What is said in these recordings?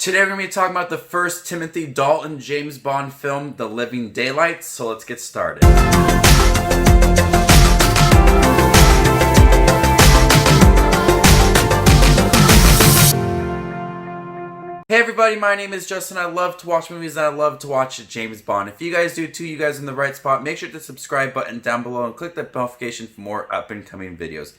Today we're going to be talking about the first Timothy Dalton James Bond film, The Living Daylights, so let's get started. Hey everybody, my name is Justin. I love to watch movies and I love to watch James Bond. If you guys do too, you guys are in the right spot. Make sure to subscribe button down below and click that notification for more up and coming videos.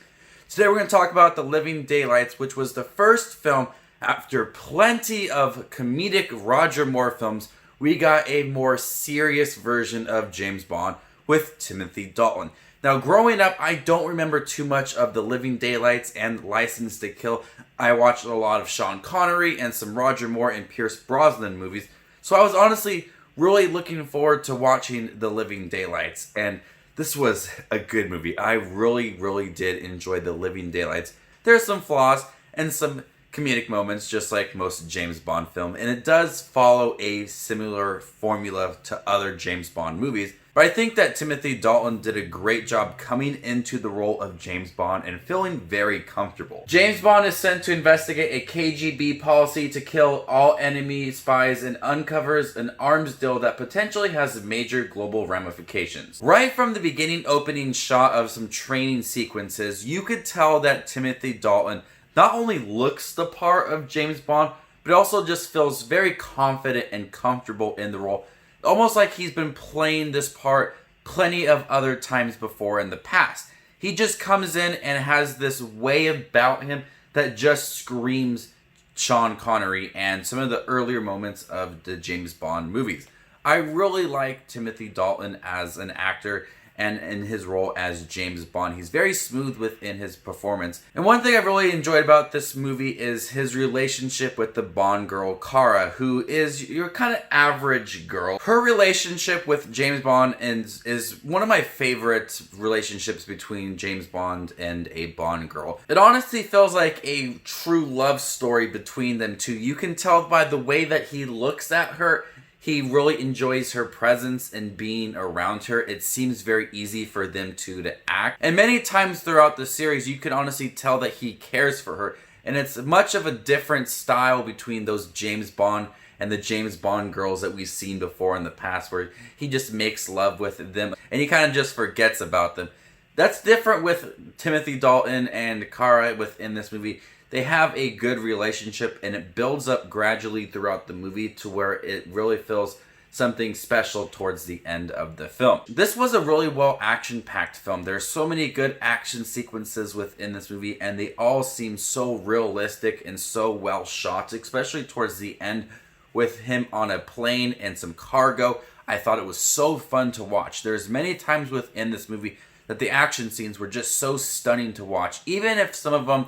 Today we're going to talk about The Living Daylights, which was the first film after plenty of comedic Roger Moore films. We got a more serious version of James Bond with Timothy Dalton. Now, growing up, I don't remember too much of The Living Daylights and License to Kill. I watched a lot of Sean Connery and some Roger Moore and Pierce Brosnan movies. So I was honestly really looking forward to watching The Living Daylights. And this was a good movie. I really did enjoy The Living Daylights. There are some flaws and some comedic moments, just like most James Bond film, and it does follow a similar formula to other James Bond movies. But I think that Timothy Dalton did a great job coming into the role of James Bond and feeling very comfortable. James Bond is sent to investigate a KGB policy to kill all enemy spies and uncovers an arms deal that potentially has major global ramifications. Right from the beginning opening shot of some training sequences, you could tell that Timothy Dalton not only looks the part of James Bond, but also just feels very confident and comfortable in the role. Almost like he's been playing this part plenty of other times before in the past. He just comes in and has this way about him that just screams Sean Connery and some of the earlier moments of the James Bond movies. I really like Timothy Dalton as an actor and in his role as James Bond. He's very smooth within his performance. And one thing I've really enjoyed about this movie is his relationship with the Bond girl, Cara, who is your kind of average girl. Her relationship with James Bond is one of my favorite relationships between James Bond and a Bond girl. It honestly feels like a true love story between them two. You can tell by the way that he looks at her. He really enjoys her presence and being around her. It seems very easy for them two to act. And many times throughout the series, you can honestly tell that he cares for her. And it's much of a different style between those James Bond and the James Bond girls that we've seen before in the past, where he just makes love with them and he kind of just forgets about them. That's different with Timothy Dalton and Cara within this movie. They have a good relationship and it builds up gradually throughout the movie to where it really feels something special towards the end of the film. This was a really well action-packed film. There's so many good action sequences within this movie and they all seem so realistic and so well shot, especially towards the end with him on a plane and some cargo. I thought it was so fun to watch. There's many times within this movie that the action scenes were just so stunning to watch, even if some of them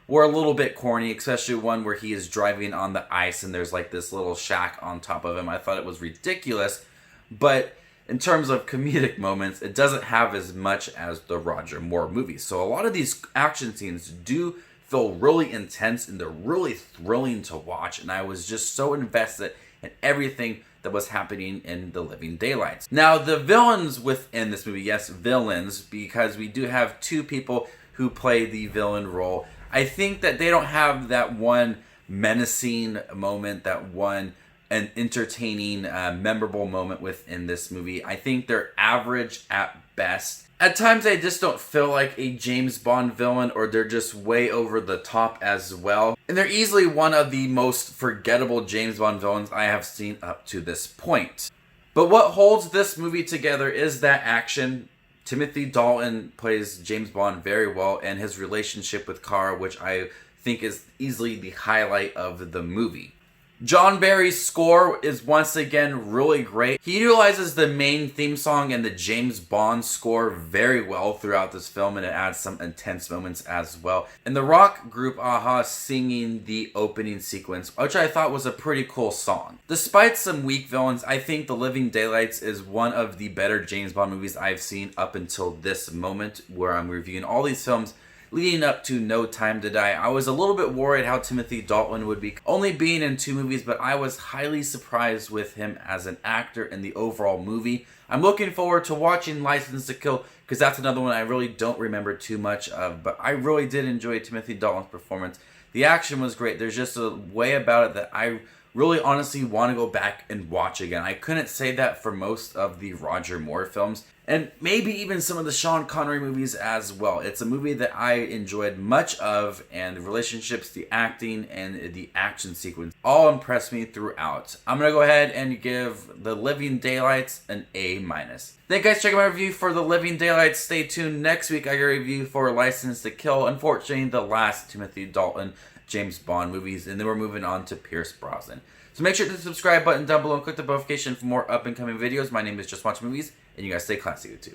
were a little bit corny, especially one where he is driving on the ice and there's like this little shack on top of him. I thought it was ridiculous, but in terms of comedic moments, it doesn't have as much as the Roger Moore movies. So a lot of these action scenes do feel really intense and they're really thrilling to watch, and I was just so invested in everything that was happening in The Living Daylights. Now, the villains within this movie, yes, villains, because we do have two people who play the villain role. I think that they don't have that one menacing moment, that one an entertaining, memorable moment within this movie. I think they're average at best. At times, they just don't feel like a James Bond villain, or they're just way over the top as well. And they're easily one of the most forgettable James Bond villains I have seen up to this point. But what holds this movie together is that action. Timothy Dalton plays James Bond very well, and his relationship with Cara, which I think is easily the highlight of the movie. John Barry's score is once again really great. He utilizes the main theme song and the James Bond score very well throughout this film, and it adds some intense moments as well. And the rock group a-ha singing the opening sequence, which I thought was a pretty cool song. Despite some weak villains, I think The Living Daylights is one of the better James Bond movies I've seen up until this moment, where I'm reviewing all these films leading up to No Time to Die. I was a little bit worried how Timothy Dalton would be only being in 2 movies, but I was highly surprised with him as an actor in the overall movie. I'm looking forward to watching License to Kill, because that's another one I really don't remember too much of, but I really did enjoy Timothy Dalton's performance. The action was great. There's just a way about it that I really honestly want to go back and watch again. I couldn't say that for most of the Roger Moore films, and maybe even some of the Sean Connery movies as well. It's a movie that I enjoyed much of, and the relationships, the acting, and the action sequence all impressed me throughout. I'm going to go ahead and give The Living Daylights an A-. Thank you guys for checking my review for The Living Daylights. Stay tuned. Next week I got a review for License to Kill. Unfortunately, the last Timothy Dalton James Bond movies, and then we're moving on to Pierce Brosnan. So make sure to hit the subscribe button down below and click the notification for more up and coming videos. My name is Just Watch Movies, and you guys stay classy, YouTube.